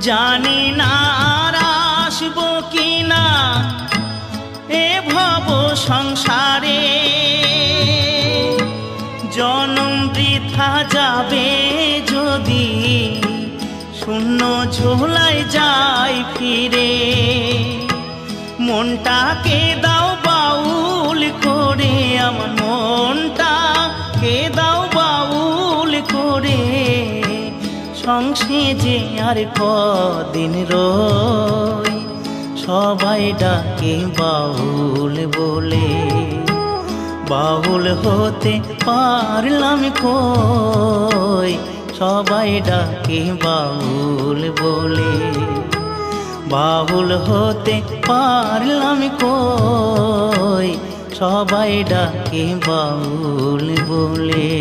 জানি না আর আসবো কিনা এ ভব সংসারে, জনম বৃথা যাবে যদি শূন্য ঝোলায় যাই ফিরে। মনটাকে দাও বাউল করে, আমার মনটাকে দাও বাউল করে, সংসে যে আর কদিন রই, সবাই ডাকে বাউল বলে। বাউল হতে পারলাম কই, সবাই ডাকে বাউল বলে। বাউল হতে পারলাম কই, সবাই ডাকে বাউল বলে।